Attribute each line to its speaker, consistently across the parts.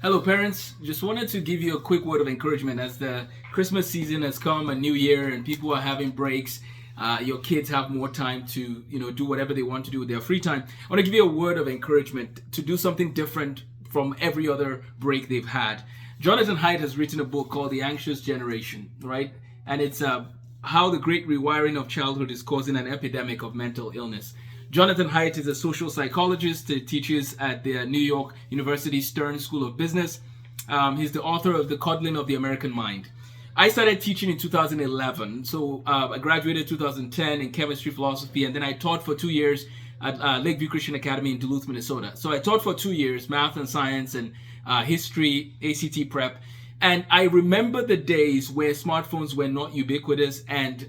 Speaker 1: Hello parents, just wanted to give you a quick word of encouragement as the Christmas season has come, a new year, and people are having breaks. Your kids have more time to do whatever they want to do with their free time. I want to give you a word of encouragement to do something different from every other break they've had. Jonathan Haidt has written a book called The Anxious Generation, right? And it's how the great rewiring of childhood is causing an epidemic of mental illness. Jonathan Haidt is a social psychologist. He teaches at the New York University Stern School of Business. He's the author of The Coddling of the American Mind. I started teaching in 2011. So I graduated 2010 in chemistry, philosophy, and then I taught for 2 years at Lakeview Christian Academy in Duluth, Minnesota. So I taught for 2 years, math and science and history, ACT prep. And I remember the days where smartphones were not ubiquitous and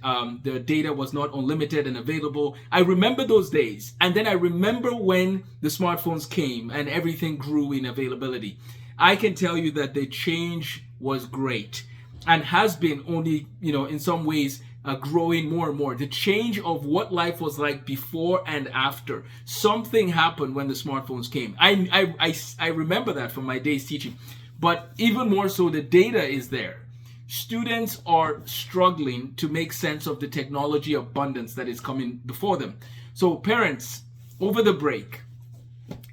Speaker 1: the data was not unlimited and available. I remember those days. And then I remember when the smartphones came and everything grew in availability. I can tell you that the change was great and has been only, in some ways, growing more and more. The change of what life was like before and after. Something happened when the smartphones came. I remember that from my days teaching. But even more so, the data is there. Students are struggling to make sense of the technology abundance that is coming before them. So parents, over the break,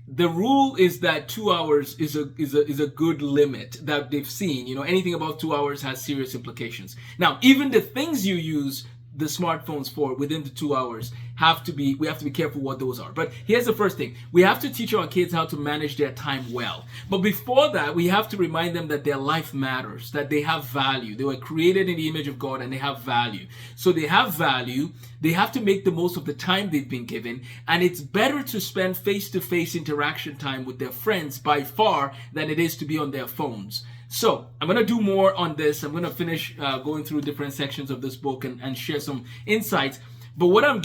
Speaker 1: the rule is that 2 hours is a good limit that they've seen. Anything above 2 hours has serious implications. Now, even the things you use the smartphones for within the 2 hours we have to be careful what those are. But here's the first thing. We have to teach our kids how to manage their time well. But before that, we have to remind them that their life matters, that they have value. They were created in the image of God and they have value. So they have value. They have to make the most of the time they've been given. And it's better to spend face-to-face interaction time with their friends by far than it is to be on their phones. So I'm going to do more on this. I'm going to finish going through different sections of this book and share some insights. But what I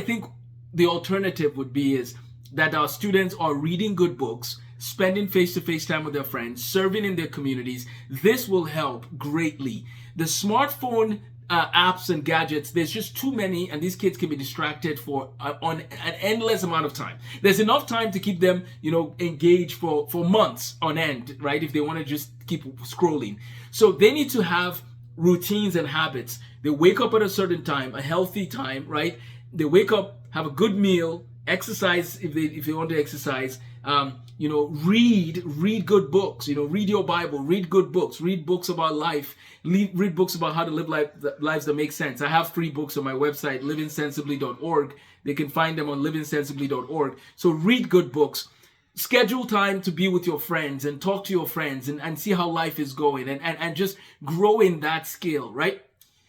Speaker 1: think the alternative would be is that our students are reading good books, spending face-to-face time with their friends, serving in their communities. This will help greatly. The smartphone apps and gadgets, there's just too many, and these kids can be distracted for on an endless amount of time. There's enough time to keep them, engaged for months on end, right? If they want to just keep scrolling. So they need to have routines and habits. They wake up at a certain time, a healthy time, right? They wake up, have a good meal, exercise if they want to exercise, read good books, read your Bible, read good books, read books about life, read books about how to live lives that make sense. I have free books on my website, livingsensibly.org. They can find them on livingsensibly.org. So read good books. Schedule time to be with your friends and talk to your friends and see how life is going and just grow in that skill, right?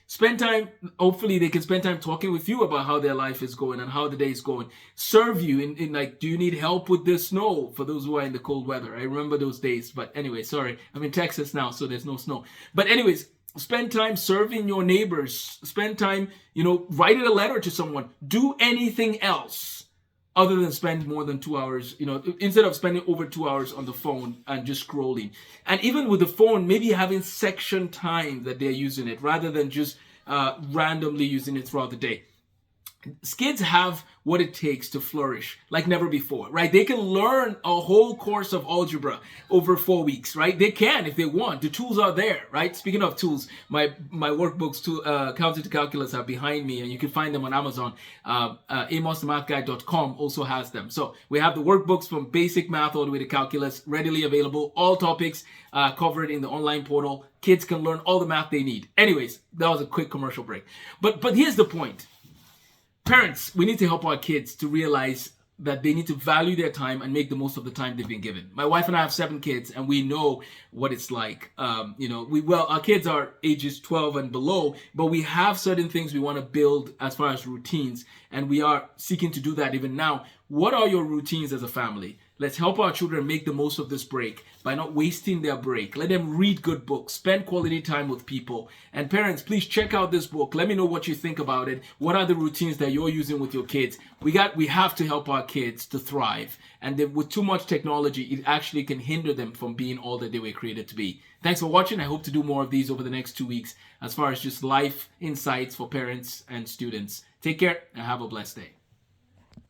Speaker 1: Spend time, hopefully they can spend time talking with you about how their life is going and how the day is going. Serve you in like, do you need help with the snow? For those who are in the cold weather. I remember those days. But anyway, sorry. I'm in Texas now, so there's no snow. But anyways, spend time serving your neighbors. Spend time, writing a letter to someone. Do anything else other than spend more than 2 hours, instead of spending over 2 hours on the phone and just scrolling. And even with the phone, maybe having section time that they're using it rather than just randomly using it throughout the day. Kids have what it takes to flourish like never before, right? They can learn a whole course of algebra over 4 weeks, right? They can if they want. The tools are there, right? Speaking of tools, my workbooks to Counter to Calculus are behind me, and you can find them on Amazon. AmosTheMathGuy.com also has them. So we have the workbooks from basic math all the way to calculus readily available. All topics covered in the online portal. Kids can learn all the math they need. Anyways, that was a quick commercial break. But here's the point. Parents, we need to help our kids to realize that they need to value their time and make the most of the time they've been given. My wife and I have 7 kids, and we know what it's like. Our kids are ages 12 and below, but we have certain things we want to build as far as routines, and we are seeking to do that even now. What are your routines as a family? Let's help our children make the most of this break by not wasting their break. Let them read good books, spend quality time with people. And parents, please check out this book. Let me know what you think about it. What are the routines that you're using with your kids? We have to help our kids to thrive. And with too much technology, it actually can hinder them from being all that they were created to be. Thanks for watching. I hope to do more of these over the next 2 weeks as far as just life insights for parents and students. Take care and have a blessed day.